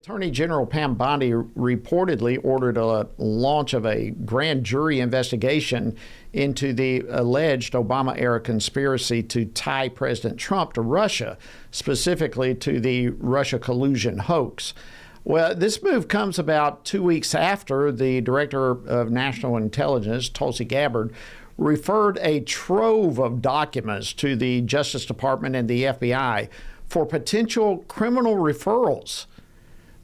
Attorney General Pam Bondi reportedly ordered a launch of a grand jury investigation into the alleged Obama-era conspiracy to tie President Trump to Russia, specifically to the Russia collusion hoax. Well, this move comes about 2 weeks after the Director of National Intelligence, Tulsi Gabbard, referred a trove of documents to the Justice Department and the FBI for potential criminal referrals.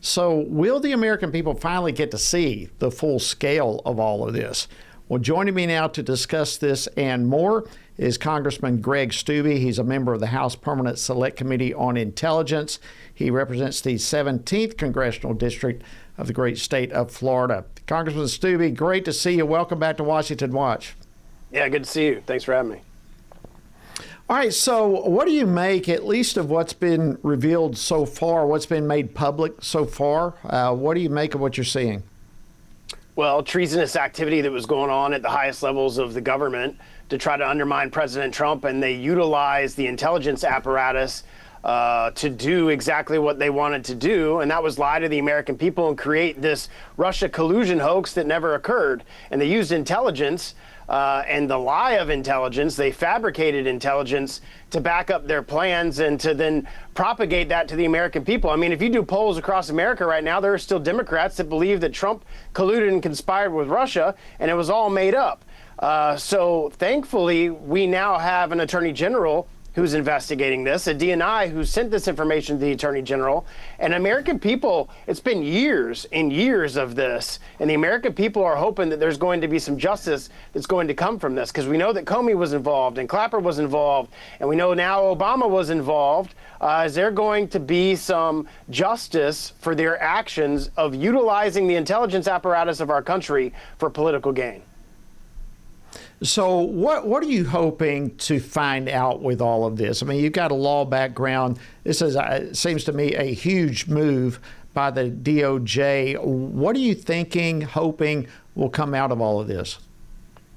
So will the American people finally get to see the full scale of all of this? Well, joining me now to discuss this and more is Congressman Greg Steube. He's a member of the House Permanent Select Committee on Intelligence. He represents the 17th Congressional District of the great state of Florida. Congressman Steube, great to see you. Welcome back to Washington Watch. Yeah, good to see you. Thanks for having me. All right, so what do you make, at least of what's been revealed so far, what's been made public so far? What do you make of what you're seeing? Well, treasonous activity that was going on at the highest levels of the government to try to undermine President Trump, and they utilized the intelligence apparatus to do exactly what they wanted to do, and that was lie to the American people and create this Russia collusion hoax that never occurred. And they used intelligence and the lie of intelligence. They fabricated intelligence to back up their plans and to then propagate that to the American people. I mean, if you do polls across America right now, there are still Democrats that believe that Trump colluded and conspired with Russia, and it was all made up. So thankfully, we now have an attorney general who's investigating this, a DNI who sent this information to the Attorney General. And American people, it's been years and years of this, and the American people are hoping that there's going to be some justice that's going to come from this, because we know that Comey was involved and Clapper was involved, and we know now Obama was involved. Is there going to be some justice for their actions of utilizing the intelligence apparatus of our country for political gain? So what are you hoping to find out with all of this? I mean, you've got a law background. This is, it seems to me, a huge move by the DOJ. What are you thinking, hoping will come out of all of this?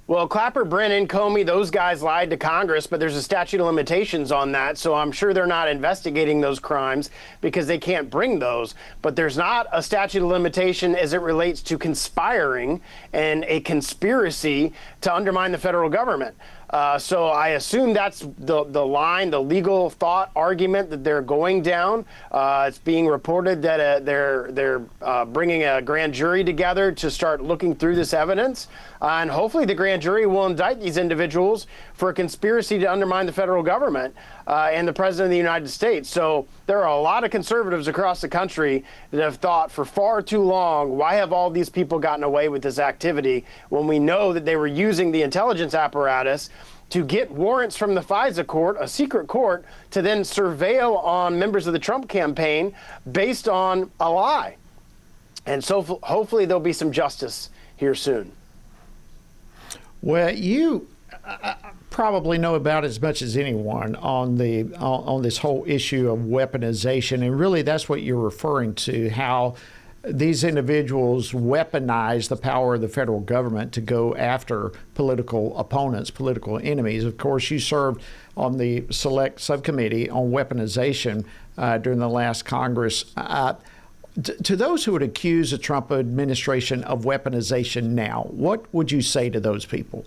Well, Clapper, Brennan, Comey, those guys lied to Congress, but there's a statute of limitations on that, so I'm sure they're not investigating those crimes because they can't bring those. But there's not a statute of limitation as it relates to conspiring and a conspiracy to undermine the federal government. So I assume that's the line, the legal thought argument that they're going down. It's being reported that they're bringing a grand jury together to start looking through this evidence. And hopefully the grand jury will indict these individuals for a conspiracy to undermine the federal government and the President of the United States. So there are a lot of conservatives across the country that have thought for far too long, why have all these people gotten away with this activity when we know that they were using the intelligence apparatus to get warrants from the FISA court, a secret court, to then surveil on members of the Trump campaign based on a lie. And so hopefully there'll be some justice here soon. Well, you probably know about as much as anyone on this whole issue of weaponization, and really that's what you're referring to, how these individuals weaponize the power of the federal government to go after political opponents, political enemies. Of course, you served on the Select Subcommittee on Weaponization during the last Congress. To those who would accuse the Trump administration of weaponization now, what would you say to those people?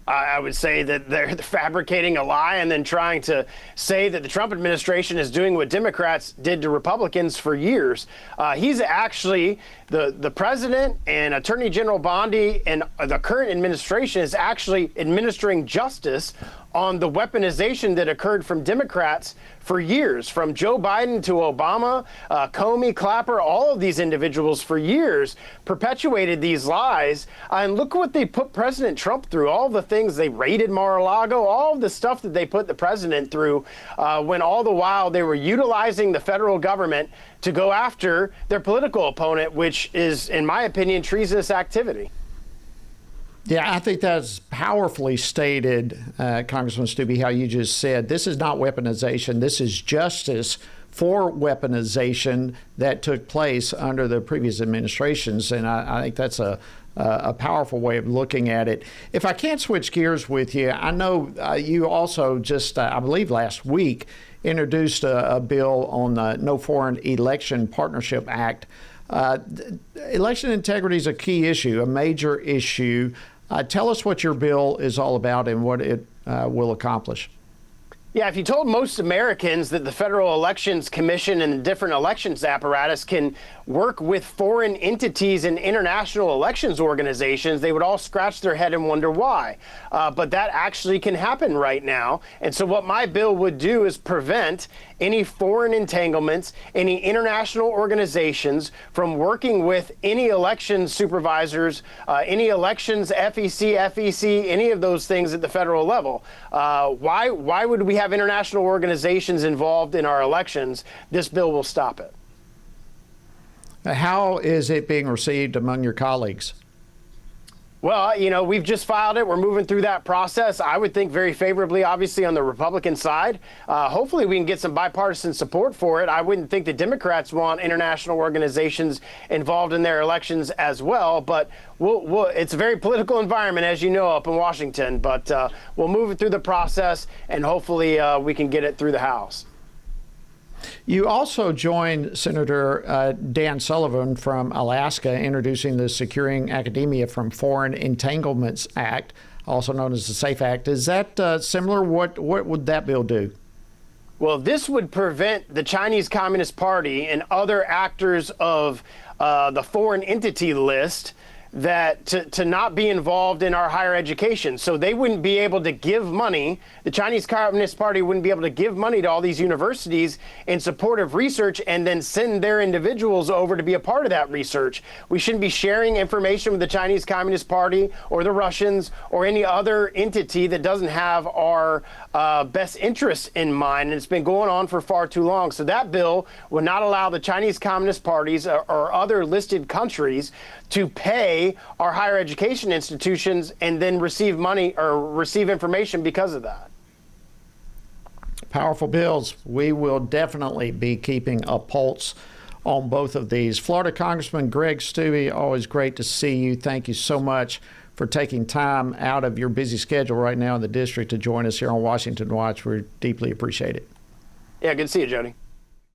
I would say that they're fabricating a lie and then trying to say that the Trump administration is doing what Democrats did to Republicans for years. He's actually, the president and Attorney General Bondi and the current administration is actually administering justice on the weaponization that occurred from Democrats for years, from Joe Biden to Obama, Comey, Clapper, all of these individuals for years perpetuated these lies. And look what they put President Trump through, all the things they raided Mar-a-Lago, all of the stuff that they put the president through, when all the while they were utilizing the federal government to go after their political opponent, which is, in my opinion, treasonous activity. Yeah, I think that's powerfully stated, Congressman Steube, how you just said, this is not weaponization. This is justice for weaponization that took place under the previous administrations. And I think that's a powerful way of looking at it. If I can't switch gears with you, I know you also just, I believe last week, introduced a bill on the No Foreign Election Partnership Act. Election integrity is a key issue, a major issue. Tell us what your bill is all about and what it will accomplish. Yeah, if you told most Americans that the Federal Elections Commission and the different elections apparatus can work with foreign entities and international elections organizations, they would all scratch their head and wonder why. But that actually can happen right now. And so what my bill would do is prevent any foreign entanglements, any international organizations from working with any election supervisors, any elections, FEC, any of those things at the federal level. Why would we have international organizations involved in our elections? This bill will stop it. How is it being received among your colleagues? Well, you know, we've just filed it. We're moving through that process. I would think very favorably, obviously, on the Republican side. Hopefully we can get some bipartisan support for it. I wouldn't think the Democrats want international organizations involved in their elections as well. But it's a very political environment, as you know, up in Washington. But we'll move it through the process, and hopefully we can get it through the House. You also joined Senator Dan Sullivan from Alaska introducing the Securing Academia from Foreign Entanglements Act, also known as the SAFE Act. Is that similar? What would that bill do? Well, this would prevent the Chinese Communist Party and other actors of the foreign entity list that to not be involved in our higher education. So they wouldn't be able to give money. The Chinese Communist Party wouldn't be able to give money to all these universities in support of research and then send their individuals over to be a part of that research. We shouldn't be sharing information with the Chinese Communist Party or the Russians or any other entity that doesn't have our best interests in mind. And it's been going on for far too long. So that bill would not allow the Chinese Communist parties or other listed countries to pay our higher education institutions and then receive money or receive information because of that. Powerful bills. We will definitely be keeping a pulse on both of these. Florida Congressman Greg Steube, always great to see you. Thank you so much for taking time out of your busy schedule right now in the district to join us here on Washington Watch. We deeply appreciate it. Yeah, good to see you, Jody.